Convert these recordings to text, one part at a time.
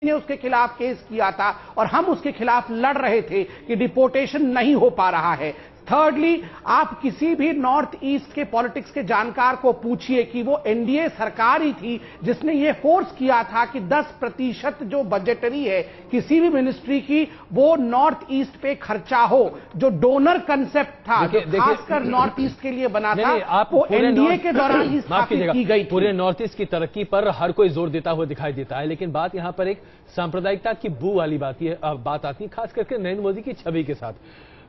ने उसके खिलाफ केस किया था और हम उसके खिलाफ लड़ रहे थे कि डिपोर्टेशन नहीं हो पा रहा है। थर्डली, आप किसी भी नॉर्थ ईस्ट के पॉलिटिक्स के जानकार को पूछिए कि वो एनडीए सरकार ही थी जिसने ये फोर्स किया था कि 10% जो बजटरी है किसी भी मिनिस्ट्री की वो नॉर्थ ईस्ट पे खर्चा हो। जो डोनर कंसेप्ट था जो खासकर नॉर्थ ईस्ट के लिए बना था वो एनडीए के दौरान ही स्थापित की गई। पूरे नॉर्थ ईस्ट की तरक्की पर हर कोई जोर देता हुआ दिखाई देता है, लेकिन बात यहां पर एक सांप्रदायिकता की बू वाली बात आती है, खास करके नरेंद्र मोदी की छवि के साथ।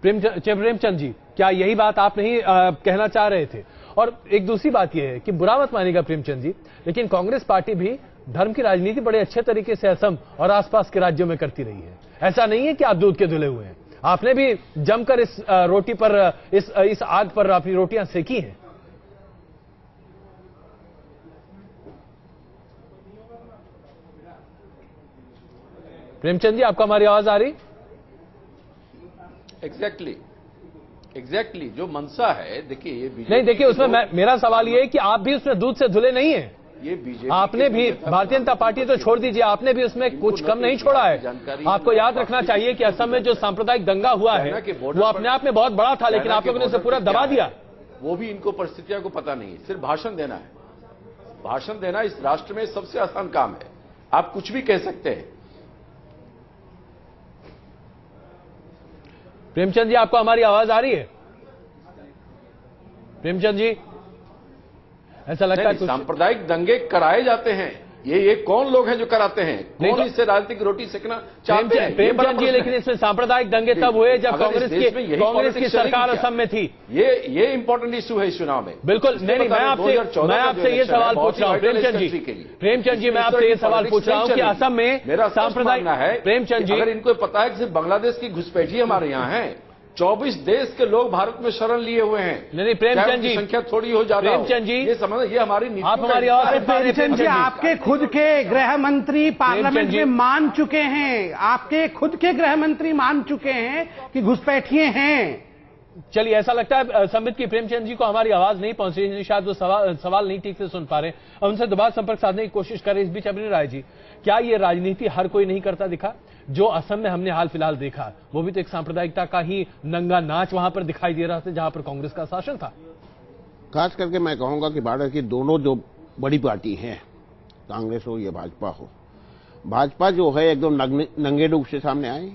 प्रेमचंद जी, क्या यही बात आप नहीं कहना चाह रहे थे? और एक दूसरी बात यह है कि बुरा मत मानिएगा प्रेमचंद जी, लेकिन कांग्रेस पार्टी भी धर्म की राजनीति बड़े अच्छे तरीके से असम और आसपास के राज्यों में करती रही है। ऐसा नहीं है कि आप दूध के धुले हुए हैं, आपने भी जमकर इस रोटी पर इस आग पर अपनी रोटियां सेकी हैं। प्रेमचंद जी, आपको हमारी आवाज आ रही? एग्जैक्टली जो मंशा है, देखिए ये बीजेपी नहीं, देखिए उसमें मेरा सवाल ये है कि आप भी उसमें दूध से धुले नहीं हैं। ये बीजेपी आपने भी, भारतीय जनता पार्टी तो छोड़ दीजिए, आपने भी उसमें कुछ कम नहीं छोड़ा है। आपको याद रखना चाहिए कि असम में जो सांप्रदायिक दंगा हुआ है वो अपने आप में बहुत बड़ा था, लेकिन आप लोगों ने उसे पूरा दबा दिया। वो भी इनको परिस्थितियों को पता नहीं है, सिर्फ भाषण देना है। भाषण देना इस राष्ट्र में सबसे आसान काम है, आप कुछ भी कह सकते हैं। प्रेमचंद जी, आपको हमारी आवाज आ रही है? प्रेमचंद जी, ऐसा लगता है सांप्रदायिक दंगे कराए जाते हैं, ये कौन लोग हैं जो कराते हैं? कौन इससे राजनीतिक रोटी सेकना चाहते हैं? प्रेमचंद जी, लेकिन इसमें सांप्रदायिक दंगे तब हुए जब कांग्रेस की सरकार असम में थी। ये इंपॉर्टेंट इशू है इस चुनाव में। बिल्कुल नहीं, मैं आपसे ये सवाल पूछ रहा हूं प्रेमचंद जी, मैं आपसे ये सवाल पूछ रहा हूं कि असम में मेरा सांप्रदायिक है, प्रेमचंद जी, अगर इनको पता है कि सिर्फ बांग्लादेश की घुसपैठी हमारे यहाँ है, 24 देश के लोग भारत में शरण लिए हुए हैं। नहीं प्रेमचंद जी, संख्या थोड़ी हो जाती है। प्रेमचंद जी, ये समझ, ये हमारी नीति। आप हमारी आवाज, प्रेमचंद जी, आपके खुद के गृह मंत्री पार्लियामेंट में मान चुके हैं, आपके खुद के गृह मंत्री मान चुके हैं कि घुसपैठिए हैं। चलिए, ऐसा लगता है संबित की प्रेमचंद जी को हमारी आवाज नहीं पहुंच रही, शायद वो सवाल नहीं ठीक से सुन पा रहे, उनसे दोबारा संपर्क साधने की कोशिश करें। इस बीच अपनी राय जी, क्या ये राजनीति हर कोई नहीं करता दिखा? जो असम में हमने हाल फिलहाल देखा वो भी तो एक सांप्रदायिकता का ही नंगा नाच वहां पर दिखाई दे रहा था जहां पर कांग्रेस का शासन था। खास करके मैं कहूंगा कि भारत की दोनों जो बड़ी पार्टी हैं, कांग्रेस हो या भाजपा हो, भाजपा जो है एकदम नंगे रूप से सामने आई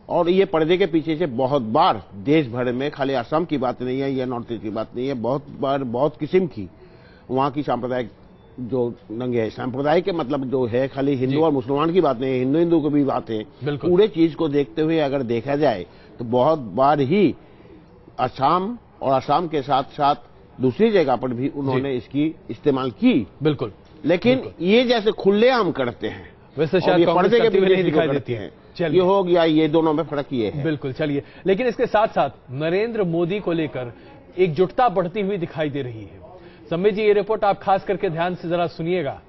और ये पर्दे के पीछे से बहुत बार देश भर में, खाली असम की बात नहीं है या नॉर्थ ईस्ट की बात नहीं है, बहुत बार बहुत किस्म की वहां की सांप्रदायिक जो नंगे है, सांप्रदायिक के मतलब जो है खाली हिंदू और मुसलमान की बात नहीं है, हिंदू हिंदू की भी बात है। पूरे चीज को देखते हुए अगर देखा जाए तो बहुत बार ही असम और असम के साथ साथ दूसरी जगह पर भी उन्होंने इसकी इस्तेमाल की। बिल्कुल, लेकिन ये जैसे खुलेआम करते हैं वैसे शायद पर्दे के पीछे नहीं दिखाई देती है। ये हो गया, ये दोनों में फर्क ये है। बिल्कुल, चलिए, लेकिन इसके साथ साथ नरेंद्र मोदी को लेकर एकजुटता बढ़ती हुई दिखाई दे रही है। संबित जी, ये रिपोर्ट आप खास करके ध्यान से जरा सुनिएगा।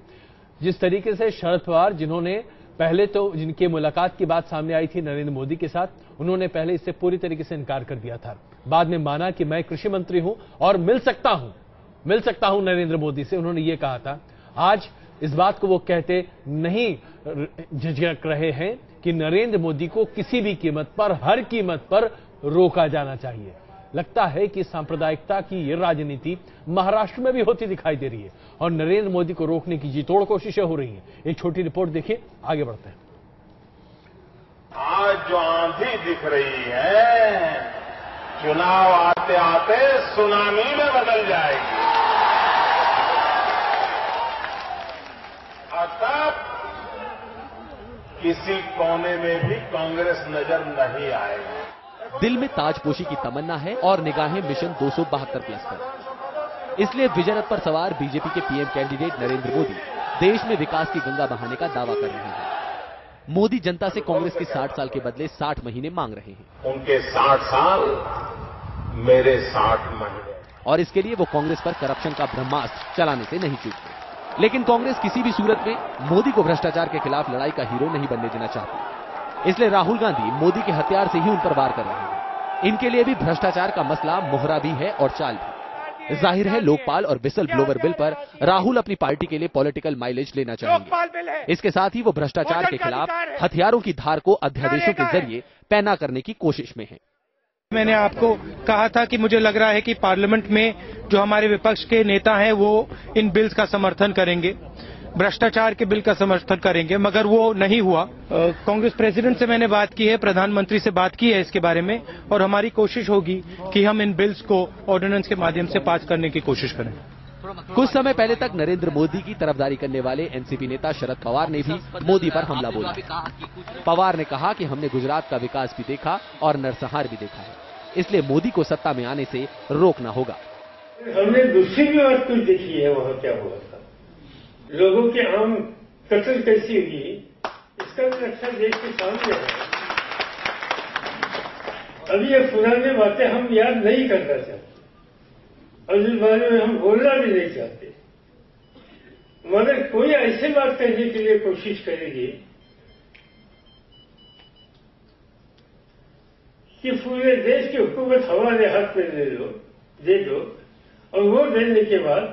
जिस तरीके से शरद पवार, जिन्होंने पहले तो जिनकी मुलाकात की बात सामने आई थी नरेंद्र मोदी के साथ, उन्होंने पहले इससे पूरी तरीके से इनकार कर दिया था, बाद में माना कि मैं कृषि मंत्री हूं और मिल सकता हूं नरेंद्र मोदी से, उन्होंने ये कहा था। आज इस बात को वो कहते नहीं झिझक रहे हैं कि नरेंद्र मोदी को किसी भी कीमत पर, हर कीमत पर रोका जाना चाहिए। लगता है कि सांप्रदायिकता की ये राजनीति महाराष्ट्र में भी होती दिखाई दे रही है और नरेंद्र मोदी को रोकने की जी तोड़ कोशिशें हो रही हैं। एक छोटी रिपोर्ट देखिए, आगे बढ़ते हैं। आज जो आंधी दिख रही है, चुनाव आते आते सुनामी में बदल जाएगी और तब किसी कोने में भी कांग्रेस नजर नहीं आएगी। दिल में ताजपोशी की तमन्ना है और निगाहें मिशन 272+ पर। इसलिए विजय रथ पर सवार बीजेपी के पीएम कैंडिडेट नरेंद्र मोदी देश में विकास की गंगा बहाने का दावा कर रहे हैं। मोदी जनता से कांग्रेस के 60 साल के बदले 60 महीने मांग रहे हैं। उनके 60 साल, मेरे 60 महीने। और इसके लिए वो कांग्रेस पर करप्शन का ब्रह्मास्त्र चलाने से नहीं चूकते। लेकिन कांग्रेस किसी भी सूरत में मोदी को भ्रष्टाचार के खिलाफ लड़ाई का हीरो नहीं बनने देना चाहती। इसलिए राहुल गांधी मोदी के हथियार से ही उन पर वार कर रहे हैं। इनके लिए भी भ्रष्टाचार का मसला मोहरा भी है और चाल भी। जाहिर है लोकपाल और विसल ब्लोवर बिल पर राहुल अपनी पार्टी के लिए पॉलिटिकल माइलेज लेना चाहेंगे। इसके साथ ही वो भ्रष्टाचार के खिलाफ हथियारों की धार को अध्यादेशों के जरिए पैना करने की कोशिश में है। मैंने आपको कहा था कि मुझे लग रहा है कि पार्लियामेंट में जो हमारे विपक्ष के नेता हैं वो इन बिल्स का समर्थन करेंगे, भ्रष्टाचार के बिल का समर्थन करेंगे, मगर वो नहीं हुआ। कांग्रेस प्रेसिडेंट से मैंने बात की है, प्रधानमंत्री से बात की है इसके बारे में, और हमारी कोशिश होगी कि हम इन बिल्स को ऑर्डिनेंस के माध्यम से पास करने की कोशिश करें। कुछ समय पहले तक नरेंद्र मोदी की तरफदारी करने वाले एनसीपी नेता शरद पवार ने भी मोदी पर हमला बोला। पवार ने कहा कि हमने गुजरात का विकास भी देखा और नरसंहार भी देखा है, इसलिए मोदी को सत्ता में आने से रोकना होगा। हमने दूसरी भी बात कुछ देखी है, वहाँ क्या हुआ था, लोगों के आम कत्ल कैसी हुई, इसका भी नक्शा देश के सामने है। अभी ये पुरानी बातें हम याद नहीं करना चाहते और इस बारे में हम बोलना भी नहीं चाहते, मगर कोई ऐसी बात कहने के लिए कोशिश करेगी कि पूरे देश की हुकूमत हमारे हाथ में दे दो और वो देने के बाद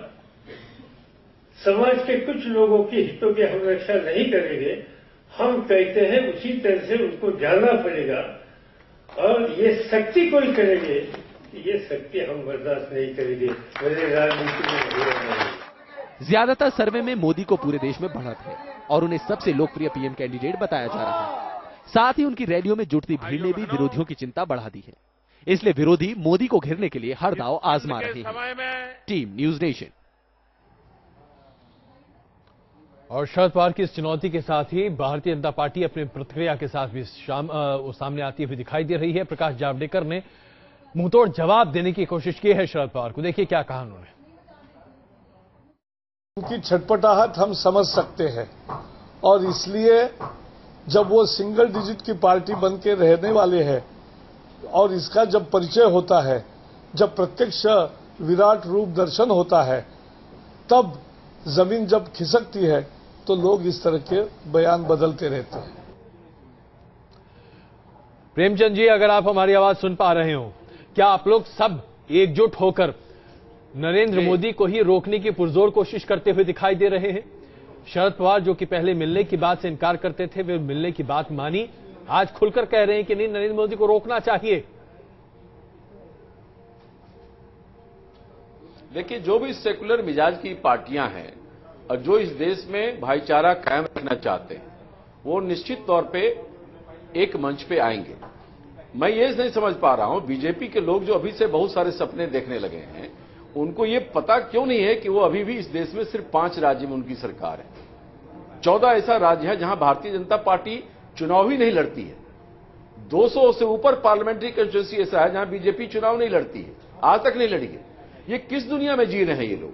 समाज के कुछ लोगों के हितों की हम रक्षा नहीं करेंगे। हम कहते हैं उसी तरह से उनको जाना पड़ेगा, और ये शक्ति कोई करेंगे, ये शक्ति हम बर्दाश्त नहीं करेंगे। मेरे राजनीति में ज्यादातर सर्वे में मोदी को पूरे देश में बढ़त है और उन्हें सबसे लोकप्रिय पीएम कैंडिडेट बताया जा रहा है। साथ ही उनकी रैलियों में जुटती भीड़ ने भी विरोधियों की चिंता बढ़ा दी है, इसलिए विरोधी मोदी को घेरने के लिए हर दांव आजमा रहे हैं। Team news nation. और शरद पवार की इस चुनौती के साथ ही भारतीय जनता पार्टी अपनी प्रतिक्रिया के साथ भी सामने आती हुई दिखाई दे रही है। प्रकाश जावड़ेकर ने मुंहतोड़ जवाब देने की कोशिश की है शरद पवार को, देखिए क्या कहा उन्होंने। उनकी छटपटाहट हम समझ सकते हैं, और इसलिए जब वो सिंगल डिजिट की पार्टी बन के रहने वाले हैं और इसका जब परिचय होता है, जब प्रत्यक्ष विराट रूप दर्शन होता है, तब जमीन जब खिसकती है तो लोग इस तरह के बयान बदलते रहते हैं। प्रेमचंद जी, अगर आप हमारी आवाज सुन पा रहे हो, क्या आप लोग सब एकजुट होकर नरेंद्र मोदी को ही रोकने की पुरजोर कोशिश करते हुए दिखाई दे रहे हैं? शरद पवार जो कि पहले मिलने की बात से इनकार करते थे, वे मिलने की बात मानी, आज खुलकर कह रहे हैं कि नहीं, नरेंद्र मोदी को रोकना चाहिए। देखिए, जो भी सेकुलर मिजाज की पार्टियां हैं और जो इस देश में भाईचारा कायम रखना चाहते हैं, वो निश्चित तौर पे एक मंच पे आएंगे। मैं ये नहीं समझ पा रहा हूं, बीजेपी के लोग जो अभी से बहुत सारे सपने देखने लगे हैं, उनको ये पता क्यों नहीं है कि वो अभी भी इस देश में सिर्फ 5 राज्य में उनकी सरकार है। 14 ऐसा राज्य है जहां भारतीय जनता पार्टी चुनाव ही नहीं लड़ती है। 200 से ऊपर पार्लियामेंट्री कंस्टिट्यूंसी ऐसा है जहां बीजेपी चुनाव नहीं लड़ती है, आज तक नहीं लड़ी है। ये किस दुनिया में जी रहे हैं ये लोग?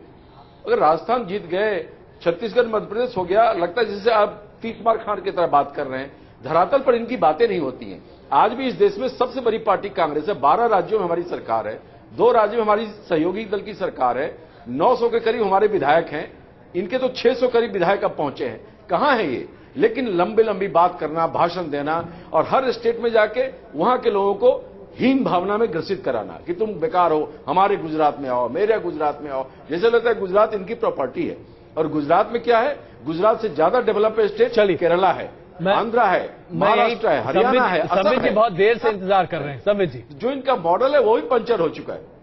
अगर राजस्थान जीत गए, छत्तीसगढ़ मध्य प्रदेश हो गया, लगता है जैसे आप तीर मार खान की तरह बात कर रहे हैं। धरातल पर इनकी बातें नहीं होती हैं। आज भी इस देश में सबसे बड़ी पार्टी कांग्रेस है। 12 राज्यों में हमारी सरकार है, 2 राज्यों में हमारी सहयोगी दल की सरकार है, 900 के करीब हमारे विधायक हैं, इनके तो 600 करीब विधायक अब पहुंचे हैं। कहां है ये? लेकिन लंबी लंबी बात करना, भाषण देना और हर स्टेट में जाके वहां के लोगों को हीन भावना में ग्रसित कराना कि तुम बेकार हो, हमारे गुजरात में आओ, मेरे गुजरात में आओ। जैसे लगता है गुजरात इनकी प्रॉपर्टी है। और गुजरात में क्या है? गुजरात से ज्यादा डेवलप्ड स्टेट केरला है, आंध्रा है, महाराष्ट्र है, हरियाणा है, असम है। बहुत देर से इंतजार कर रहे हैं समित जी। जो इनका मॉडल है वो भी पंचर हो चुका है।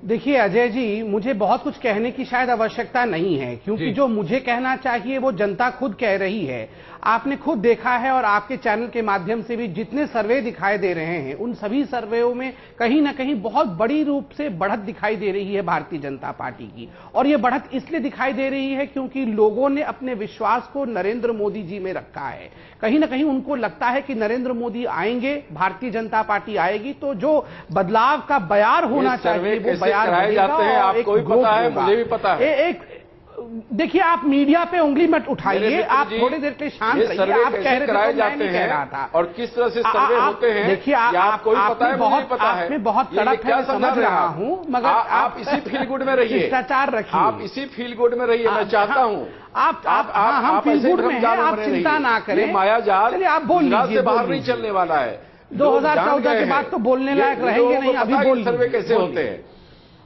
देखिए अजय जी, मुझे बहुत कुछ कहने की शायद आवश्यकता नहीं है, क्योंकि जो मुझे कहना चाहिए वो जनता खुद कह रही है। आपने खुद देखा है और आपके चैनल के माध्यम से भी जितने सर्वे दिखाई दे रहे हैं, उन सभी सर्वेओं में कहीं ना कहीं बहुत बड़ी रूप से बढ़त दिखाई दे रही है भारतीय जनता पार्टी की। और ये बढ़त इसलिए दिखाई दे रही है क्योंकि लोगों ने अपने विश्वास को नरेंद्र मोदी जी में रखा है। कहीं ना कहीं उनको लगता है कि नरेंद्र मोदी आएंगे, भारतीय जनता पार्टी आएगी, तो जो बदलाव का बयार होना चाहिए वो बयार कराए जाते हैं। आपको भी पता है, मुझे भी पता है। देखिए, आप मीडिया पे उंगली मत उठाइए, आप थोड़ी देर के लिए शांत रहिए। आप कह रहे थे तो मैं नहीं कह रहा था। और किस तरह से सर्वे होते हैं, देखिए आपको पता है, मुझे पता है। मैं बहुत कड़क है, समझ रहा हूं, मगर आप इसी फील गुड में रहिए, शिष्टाचार रखिए, आप इसी फील गुड में रहिए। मैं चाहता हूं हम फील गुड में हैं, आप चिंता ना करें। मायाजाल चलिए आप बोल लीजिए, से बाहर नहीं चलने वाला है। 2014 के बाद तो बोलने लायक रहेंगे नहीं, अभी बोल। सर्वे कैसे होते हैं?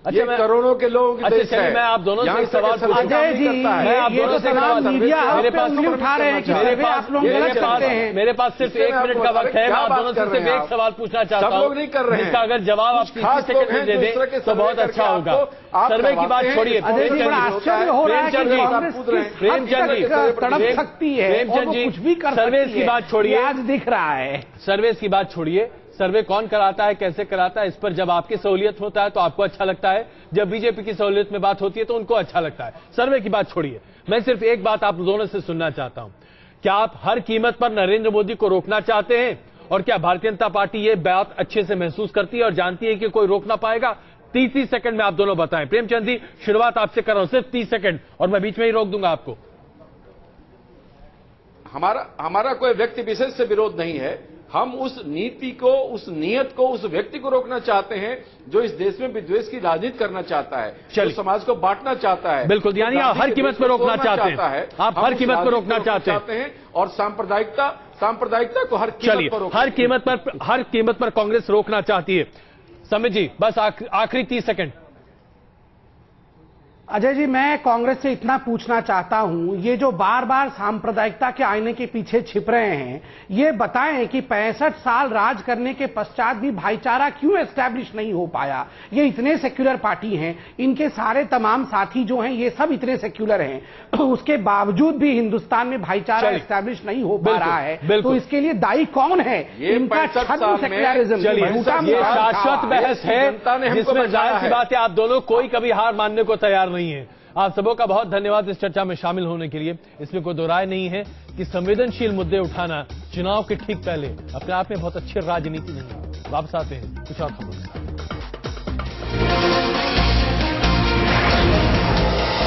ये करोड़ों के लोगों की देश है। मैं आप दोनों से एक सवाल अजय जी, ये तो तमाम मीडिया मेरे पास उंगली उठा रहे हैं कि सर्वे आप लोग गलत करते हैं। मेरे पास सिर्फ 1 मिनट का वक्त है। मैं आप दोनों से सिर्फ एक सवाल पूछना चाहता हूं। सब लोग नहीं कर रहे हैं। इसका अगर जवाब आप 30 सेकंड में दे दें तो बहुत अच्छा होगा। सर्वे की बात छोड़िए, आश्चर्य हो रहा है कि प्रेमचंद जी तड़प सकती है, प्रेमचंद जी कुछ भी कर सर्वे की बात छोड़िए, आज दिख रहा है। सर्वे की बात छोड़िए, सर्वे कौन कराता है, कैसे कराता है, इस पर जब आपकी सहूलियत होता है तो आपको अच्छा लगता है, जब बीजेपी की सहूलियत में बात होती है तो उनको अच्छा लगता है। सर्वे की बात छोड़िए, मैं सिर्फ एक बात आप दोनों से सुनना चाहता हूं। क्या आप हर कीमत पर नरेंद्र मोदी को रोकना चाहते हैं? और क्या भारतीय जनता पार्टी ये बात अच्छे से महसूस करती है और जानती है कि कोई रोक ना पाएगा? 30 सेकंड में आप दोनों बताएं। प्रेमचंद जी, शुरुआत आपसे कर रहा हूं, सिर्फ 30 सेकंड, और मैं बीच में ही रोक दूंगा आपको। हमारा कोई व्यक्ति विशेष से विरोध नहीं है। हम उस नीति को, उस नियत को, उस व्यक्ति को रोकना चाहते हैं जो इस देश में विद्वेष की राजनीति करना चाहता है, जो समाज को बांटना चाहता है। बिल्कुल, यानी आप हर कीमत पर रोकना चाहते हैं। आप हर कीमत पर रोकना चाहते हैं और सांप्रदायिकता को हर कीमत पर कांग्रेस रोकना चाहती है। समित जी, बस आखिरी 30 सेकंड। अजय जी, मैं कांग्रेस से इतना पूछना चाहता हूं, ये जो बार बार सांप्रदायिकता के आईने के पीछे छिप रहे हैं, ये बताएं कि 65 साल राज करने के पश्चात भी भाईचारा क्यों एस्टैब्लिश नहीं हो पाया? ये इतने सेक्युलर पार्टी हैं, इनके सारे तमाम साथी जो हैं ये सब इतने सेक्युलर हैं, उसके बावजूद भी हिंदुस्तान में भाईचारा एस्टैब्लिश नहीं हो पा रहा है। तो इसके लिए दायी कौन है? इनका सेक्युलरिज्म, शाश्वत बहस है जिसमें जाहिर सी बात है आप दोनों कोई कभी हार मानने को तैयार नहीं है। आप सबों का बहुत धन्यवाद इस चर्चा में शामिल होने के लिए। इसमें कोई दो राय नहीं है कि संवेदनशील मुद्दे उठाना चुनाव के ठीक पहले अपने आप में बहुत अच्छी राजनीति नहीं है। वापस आते हैं कुछ और खबरों।